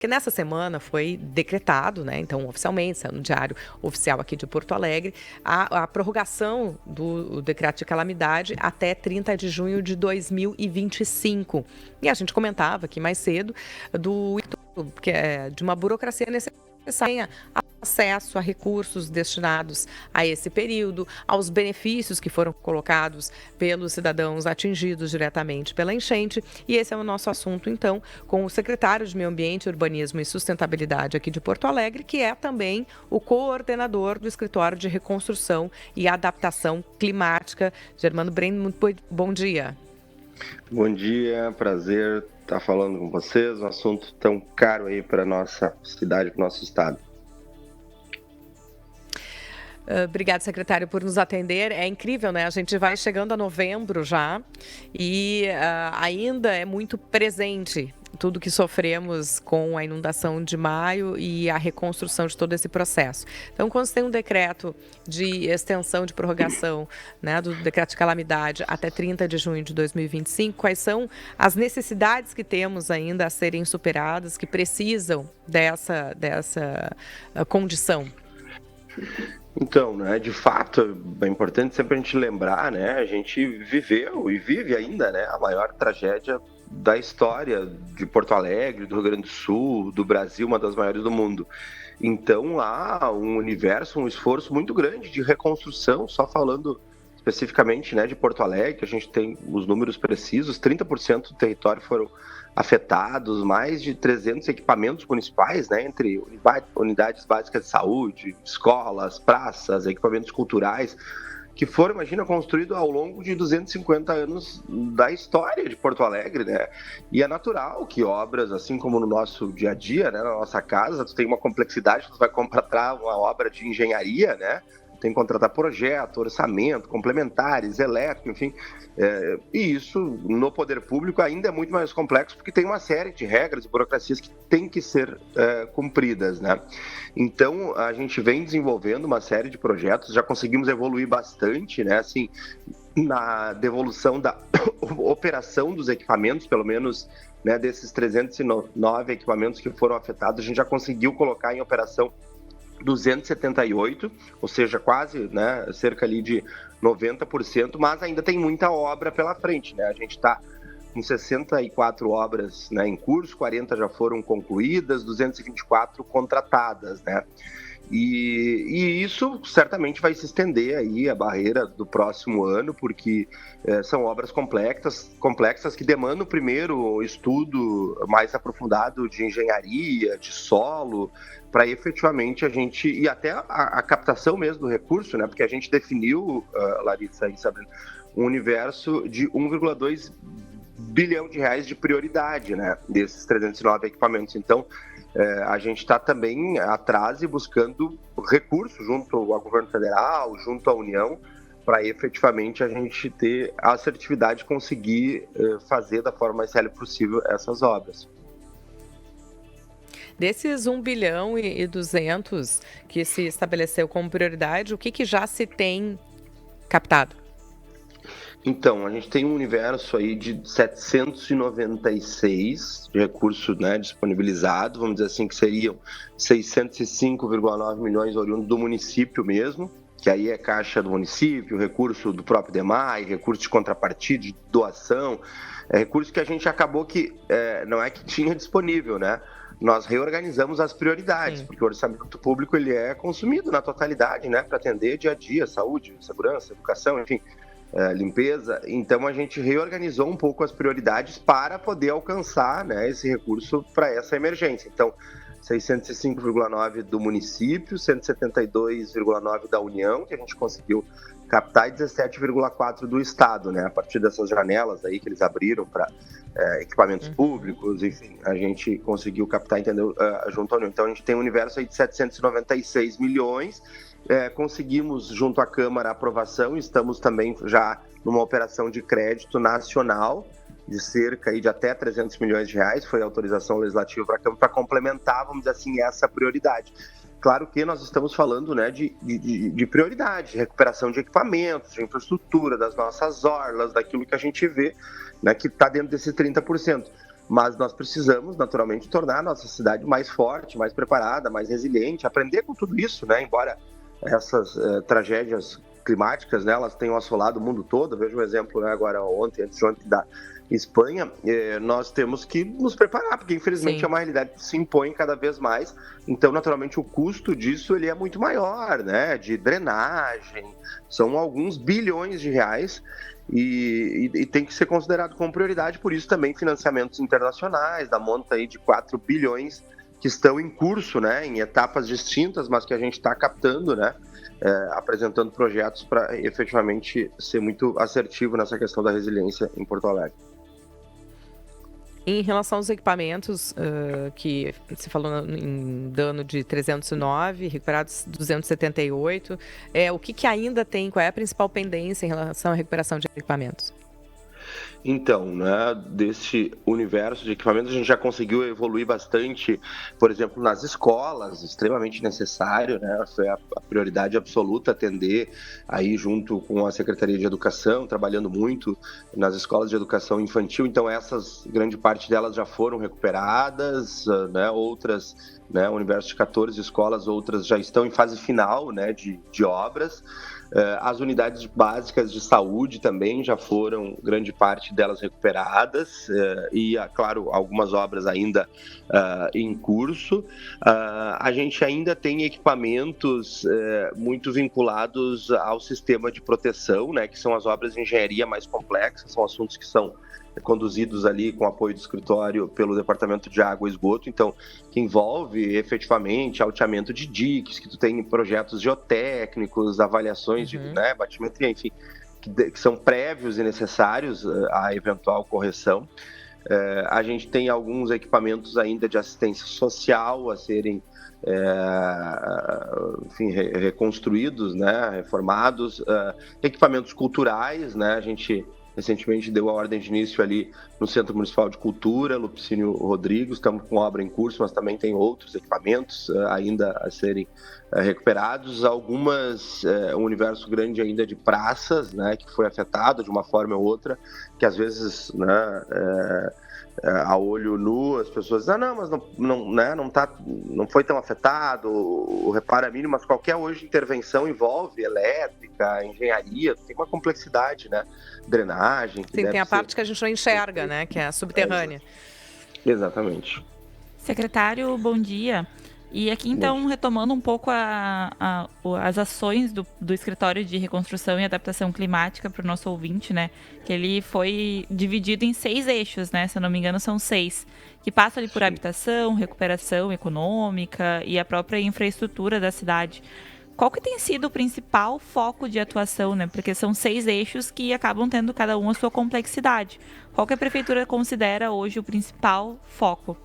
que nessa semana foi decretado, né, então oficialmente, saiu no Diário Oficial aqui de Porto Alegre, a prorrogação do decreto de calamidade até 30 de junho de 2025. E a gente comentava aqui mais cedo que é de uma burocracia necessária, acesso a recursos destinados a esse período, aos benefícios que foram colocados pelos cidadãos atingidos diretamente pela enchente. E esse é o nosso assunto, então, com o secretário de Meio Ambiente, Urbanismo e Sustentabilidade aqui de Porto Alegre, que é também o coordenador do Escritório de Reconstrução e Adaptação Climática. Germano Breno, muito bom dia. Bom dia, prazer estar falando com vocês, um assunto tão caro aí para nossa cidade, para o nosso estado. Obrigada, secretário, por nos atender. É incrível, né? A gente vai chegando a novembro já e ainda é muito presente tudo que sofremos com a inundação de maio e a reconstrução de todo esse processo. Então, quando você tem um decreto de extensão de prorrogação, né, do decreto de calamidade até 30 de junho de 2025, quais são as necessidades que temos ainda a serem superadas, que precisam dessa condição? Então, né, de fato, é importante sempre a gente lembrar, né, a gente viveu e vive ainda, né, a maior tragédia da história de Porto Alegre, do Rio Grande do Sul, do Brasil, uma das maiores do mundo. Então, há um universo, um esforço muito grande de reconstrução, só falando especificamente, né, de Porto Alegre, a gente tem os números precisos, 30% do território foram afetados, mais de 300 equipamentos municipais, né, entre unidades básicas de saúde, escolas, praças, equipamentos culturais, que foram, imagina, construídos ao longo de 250 anos da história de Porto Alegre, né? E é natural que obras, assim como no nosso dia a dia, né, na nossa casa, tu tem uma complexidade, tu vai contratar uma obra de engenharia, né? Tem que contratar projeto, orçamento, complementares, elétrico, enfim. E isso, no poder público, ainda é muito mais complexo, porque tem uma série de regras e burocracias que têm que ser cumpridas, né? Então, a gente vem desenvolvendo uma série de projetos, já conseguimos evoluir bastante, né? Assim, na devolução da operação dos equipamentos, pelo menos, né, desses 309 equipamentos que foram afetados, a gente já conseguiu colocar em operação 278, ou seja, quase, né, cerca ali de 90%, mas ainda tem muita obra pela frente, né? A gente está com 64 obras, né, em curso, 40 já foram concluídas, 224 contratadas, né? E isso certamente vai se estender aí a barreira do próximo ano, porque são obras complexas que demandam primeiro estudo mais aprofundado de engenharia, de solo, para efetivamente a gente, e até a captação mesmo do recurso, né? Porque a gente definiu, Larissa e Sabrina, um universo de 1,2 bilhão de reais de prioridade, né, desses 309 equipamentos. Então, a gente está também atrás e buscando recursos junto ao governo federal, junto à União, para efetivamente a gente ter a assertividade de conseguir fazer da forma mais célere possível essas obras. Desses 1 bilhão e 200 que se estabeleceu como prioridade, o que já se tem captado? Então, a gente tem um universo aí de 796 de recursos, né, disponibilizados, vamos dizer assim, que seriam 605,9 milhões oriundos do município mesmo, que aí é caixa do município, recurso do próprio DEMAI, recurso de contrapartida, de doação, recurso que a gente acabou que não é que tinha disponível, né? Nós reorganizamos as prioridades, porque o orçamento público ele é consumido na totalidade, né, para atender dia a dia, saúde, segurança, educação, enfim, limpeza. Então a gente reorganizou um pouco as prioridades para poder alcançar, né, esse recurso para essa emergência. Então, 605,9 do município, 172,9 da União, que a gente conseguiu captar, e 17,4 do Estado, né? A partir dessas janelas aí que eles abriram para equipamentos públicos, enfim, a gente conseguiu captar, entendeu? Junto à União. Então a gente tem um universo aí de 796 milhões, conseguimos junto à Câmara a aprovação, estamos também já numa operação de crédito nacional, de cerca aí de até 300 milhões de reais, foi a autorização legislativa para a Câmara, para complementar, vamos dizer assim, essa prioridade. Claro que nós estamos falando, né, de prioridade, de recuperação de equipamentos, de infraestrutura, das nossas orlas, daquilo que a gente vê, né, que está dentro desses 30%. mas nós precisamos, naturalmente, tornar a nossa cidade mais forte, mais preparada, mais resiliente, aprender com tudo isso, né? Embora essas tragédias climáticas, né, elas tenham assolado o mundo todo. Veja um exemplo, né, agora antes de ontem, da Espanha. Nós temos que nos preparar, porque infelizmente Sim. é uma realidade que se impõe cada vez mais. Então, naturalmente, o custo disso ele é muito maior, né, de drenagem, são alguns bilhões de reais e tem que ser considerado como prioridade. Por isso também financiamentos internacionais da monta aí de 4 bilhões que estão em curso, né, em etapas distintas, mas que a gente está captando, né, apresentando projetos para efetivamente ser muito assertivo nessa questão da resiliência em Porto Alegre. Em relação aos equipamentos, que você falou em dano de 309, recuperados 278, o que ainda tem, qual é a principal pendência em relação à recuperação de equipamentos? Então, né, desse universo de equipamentos, a gente já conseguiu evoluir bastante, por exemplo, nas escolas, extremamente necessário, né, foi a prioridade absoluta atender aí junto com a Secretaria de Educação, trabalhando muito nas escolas de educação infantil. Então, grande parte delas já foram recuperadas, né, outras, né, o universo de 14 escolas, outras já estão em fase final, né, de obras. As unidades básicas de saúde também já foram, grande parte delas, recuperadas, e, claro, algumas obras ainda em curso. A gente ainda tem equipamentos muito vinculados ao sistema de proteção, né, que são as obras de engenharia mais complexas, são assuntos que são conduzidos ali com apoio do escritório pelo Departamento de Água e Esgoto, então, que envolve efetivamente alteamento de diques, que tu tem projetos geotécnicos, avaliações de, né, batimetria, enfim, que são prévios e necessários à eventual correção. A gente tem alguns equipamentos ainda de assistência social a serem enfim, reconstruídos, né, reformados, equipamentos culturais, né, a gente recentemente deu a ordem de início ali no Centro Municipal de Cultura, Lupicínio Rodrigues, estamos com obra em curso, mas também tem outros equipamentos ainda a serem recuperados. Um universo grande ainda de praças, né, que foi afetado de uma forma ou outra, que às vezes, né, a olho nu, as pessoas dizem, não, mas não foi tão afetado, o reparo é mínimo, mas qualquer hoje intervenção envolve elétrica, engenharia, tem uma complexidade, né? Drenagem. Sim, tem a parte que a gente não enxerga, né? Que é a subterrânea. Exatamente. Secretário, bom dia. E aqui, então, retomando um pouco as ações do Escritório de Reconstrução e Adaptação Climática para o nosso ouvinte, né? Que ele foi dividido em 6 eixos, né? Se eu não me engano, são 6. Que passa ali por habitação, recuperação econômica e a própria infraestrutura da cidade. Qual que tem sido o principal foco de atuação, né? Porque são 6 eixos que acabam tendo cada um a sua complexidade. Qual que a Prefeitura considera hoje o principal foco?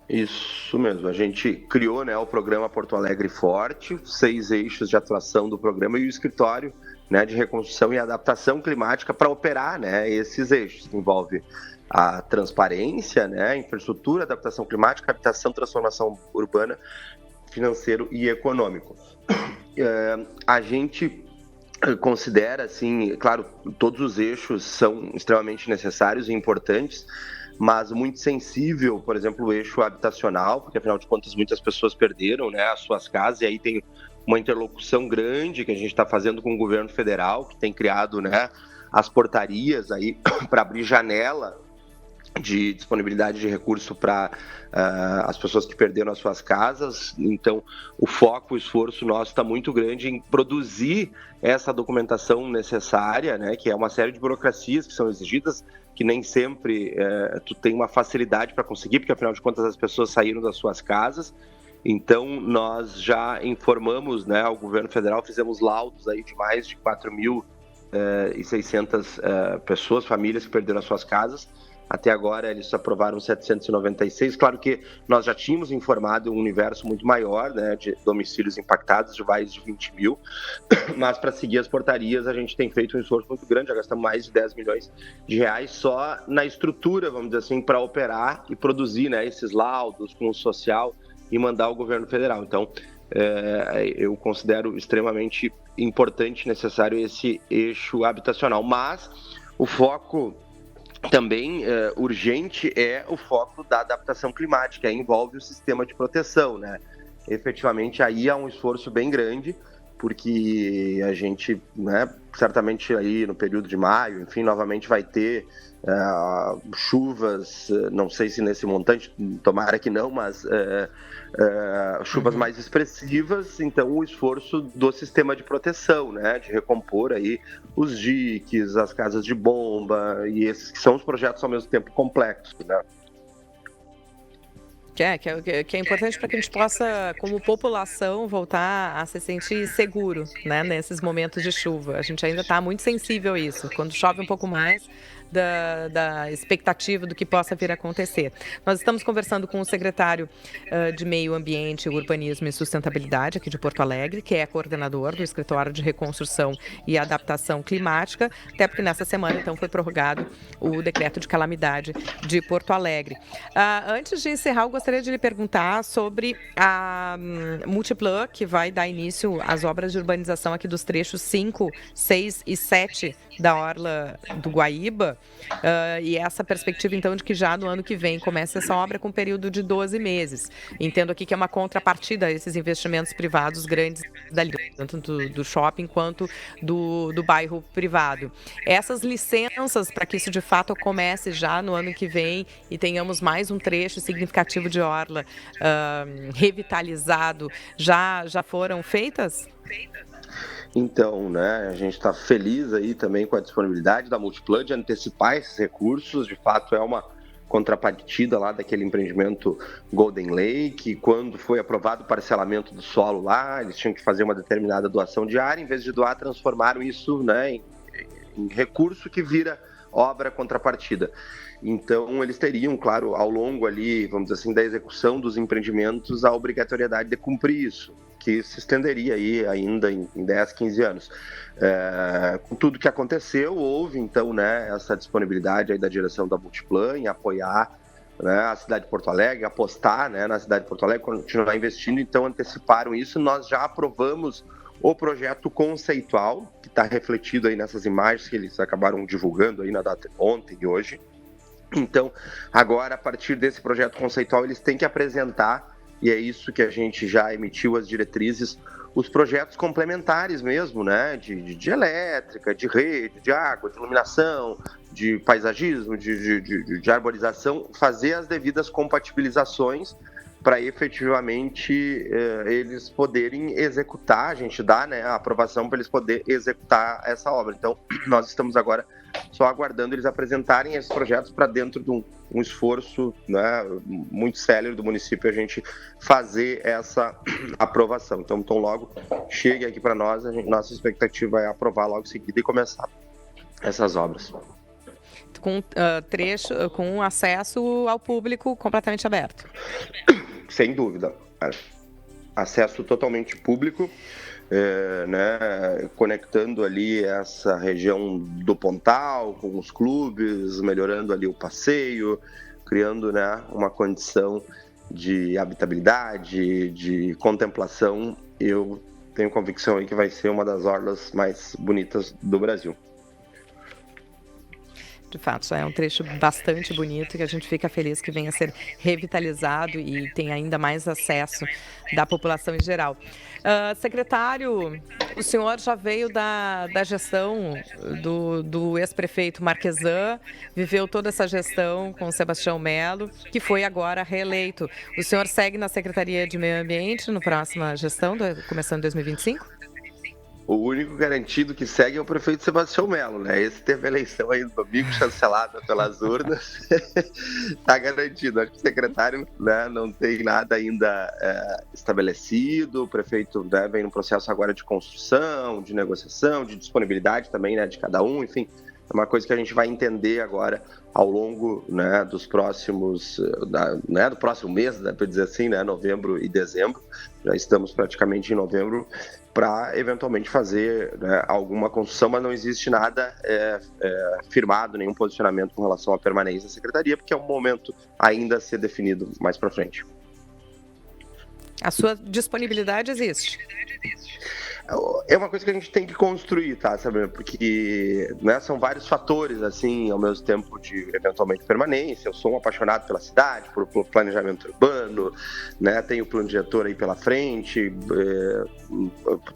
Isso mesmo, a gente criou, né, o programa Porto Alegre Forte, 6 eixos de atuação do programa e o escritório, né, de reconstrução e adaptação climática para operar, né, esses eixos, que envolve a transparência, né, infraestrutura, adaptação climática, habitação, transformação urbana, financeiro e econômico. A gente considera, assim, claro, todos os eixos são extremamente necessários e importantes, mas muito sensível, por exemplo, o eixo habitacional, porque afinal de contas muitas pessoas perderam, né, as suas casas, e aí tem uma interlocução grande que a gente está fazendo com o governo federal, que tem criado, né, as portarias aí para abrir janela de disponibilidade de recurso para as pessoas que perderam as suas casas. Então, o foco, o esforço nosso está muito grande em produzir essa documentação necessária, né, que é uma série de burocracias que são exigidas, que nem sempre tu tem uma facilidade para conseguir, porque afinal de contas as pessoas saíram das suas casas. Então, nós já informamos, né, ao governo federal, fizemos laudos aí de mais de 4.600 pessoas, famílias que perderam as suas casas. Até agora eles aprovaram 796. Claro que nós já tínhamos informado um universo muito maior, né, de domicílios impactados, de mais de 20 mil, mas para seguir as portarias a gente tem feito um esforço muito grande, já gastamos mais de 10 milhões de reais só na estrutura, vamos dizer assim, para operar e produzir, né, esses laudos com o social e mandar ao governo federal. Então, eu considero extremamente importante e necessário esse eixo habitacional, mas o foco também urgente é o foco da adaptação climática, envolve o sistema de proteção, né? Efetivamente, aí há um esforço bem grande, porque a gente, né, certamente aí no período de maio, enfim, novamente vai ter chuvas, não sei se nesse montante, tomara que não, mas chuvas mais expressivas, então o esforço do sistema de proteção, né, de recompor aí os diques, as casas de bomba, e esses que são os projetos ao mesmo tempo complexos, né? Que é importante para que a gente possa, como população, voltar a se sentir seguro, né, nesses momentos de chuva. A gente ainda está muito sensível a isso. Quando chove um pouco mais, da expectativa do que possa vir a acontecer. Nós estamos conversando com o secretário de Meio Ambiente, Urbanismo e Sustentabilidade aqui de Porto Alegre, que é coordenador do Escritório de Reconstrução e Adaptação Climática, até porque nessa semana, então, foi prorrogado o decreto de calamidade de Porto Alegre. Antes de encerrar, eu gostaria de lhe perguntar sobre a Multiplan, que vai dar início às obras de urbanização aqui dos trechos 5, 6 e 7 da Orla do Guaíba, e essa perspectiva, então, de que já no ano que vem comece essa obra com um período de 12 meses. Entendo aqui que é uma contrapartida a esses investimentos privados grandes dali, tanto do shopping quanto do bairro privado. Essas licenças para que isso de fato comece já no ano que vem e tenhamos mais um trecho significativo de orla revitalizado, já foram feitas? Então, né, a gente está feliz aí também com a disponibilidade da Multiplan de antecipar esses recursos. De fato, é uma contrapartida lá daquele empreendimento Golden Lake. Quando foi aprovado o parcelamento do solo lá, eles tinham que fazer uma determinada doação de área. Em vez de doar, transformaram isso, né, em recurso que vira obra contrapartida. Então, eles teriam, claro, ao longo ali, vamos dizer assim, da execução dos empreendimentos, a obrigatoriedade de cumprir isso, que se estenderia aí ainda em 10, 15 anos. Com tudo que aconteceu, houve, então, né, essa disponibilidade aí da direção da Multiplan em apoiar, né, a cidade de Porto Alegre, apostar, né, na cidade de Porto Alegre, continuar investindo, então anteciparam isso. Nós já aprovamos o projeto conceitual, que está refletido aí nessas imagens que eles acabaram divulgando aí na data ontem e hoje. Então, agora, a partir desse projeto conceitual, eles têm que apresentar, e é isso que a gente já emitiu as diretrizes, os projetos complementares mesmo, né, de elétrica, de rede, de água, de iluminação, de paisagismo, de arborização, fazer as devidas compatibilizações para efetivamente eles poderem executar, a gente dá, né, a aprovação para eles poderem executar essa obra. Então, nós estamos agora só aguardando eles apresentarem esses projetos para dentro de um esforço, né, muito sério do município a gente fazer essa aprovação. Então, tão logo chegue aqui para nós, nossa expectativa é aprovar logo em seguida e começar essas obras. Com trecho, com acesso ao público completamente aberto. Sem dúvida. Acesso totalmente público, né, conectando ali essa região do Pontal com os clubes, melhorando ali o passeio, criando, né, uma condição de habitabilidade, de contemplação. Eu tenho convicção aí que vai ser uma das orlas mais bonitas do Brasil. De fato, é um trecho bastante bonito que a gente fica feliz que venha a ser revitalizado e tenha ainda mais acesso da população em geral. Secretário, o senhor já veio da gestão do ex-prefeito Marquesan, viveu toda essa gestão com o Sebastião Melo, que foi agora reeleito. O senhor segue na Secretaria de Meio Ambiente na próxima gestão, começando em 2025? O único garantido que segue é o prefeito Sebastião Melo, né? Esse teve a eleição aí no domingo, chancelada pelas urnas, está garantido. Acho que o secretário, né, não tem nada ainda estabelecido, o prefeito, né, vem num processo agora de construção, de negociação, de disponibilidade também, né, de cada um, enfim. É uma coisa que a gente vai entender agora ao longo, né, dos próximos, né, do próximo mês, dá para dizer assim, né, novembro e dezembro. Já estamos praticamente em novembro, para eventualmente fazer, né, alguma construção, mas não existe nada firmado, nenhum posicionamento com relação à permanência da secretaria, porque é um momento ainda a ser definido mais para frente. A sua disponibilidade existe? É uma coisa que a gente tem que construir, tá, sabe? Porque, né, são vários fatores, assim, ao mesmo tempo de, eventualmente, permanência. Eu sou um apaixonado pela cidade, por planejamento urbano, né? Tenho o plano diretor aí pela frente,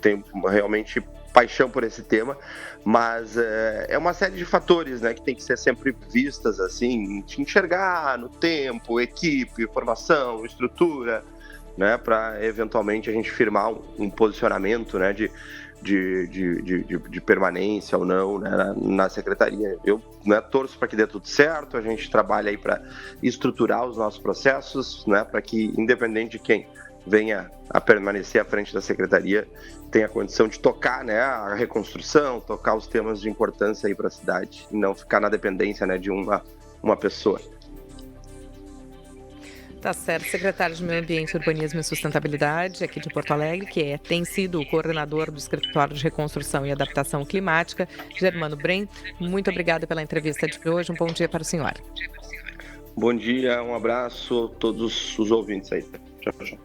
tenho realmente paixão por esse tema, mas é uma série de fatores, né, que tem que ser sempre vistas, assim, te enxergar no tempo, equipe, formação, estrutura, né, para eventualmente a gente firmar um posicionamento, né, de permanência ou não, né, na secretaria. Eu, né, torço para que dê tudo certo, a gente trabalha aí para estruturar os nossos processos, né, para que, independente de quem venha a permanecer à frente da secretaria, tenha condição de tocar, né, a reconstrução, tocar os temas de importância aí para a cidade, e não ficar na dependência, né, de uma pessoa. Tá certo, secretário de Meio Ambiente, Urbanismo e Sustentabilidade aqui de Porto Alegre, que tem sido o coordenador do Escritório de Reconstrução e Adaptação Climática, Germano Brem. Muito obrigada pela entrevista de hoje. Um bom dia para o senhor. Bom dia, um abraço a todos os ouvintes aí. Tchau, tchau.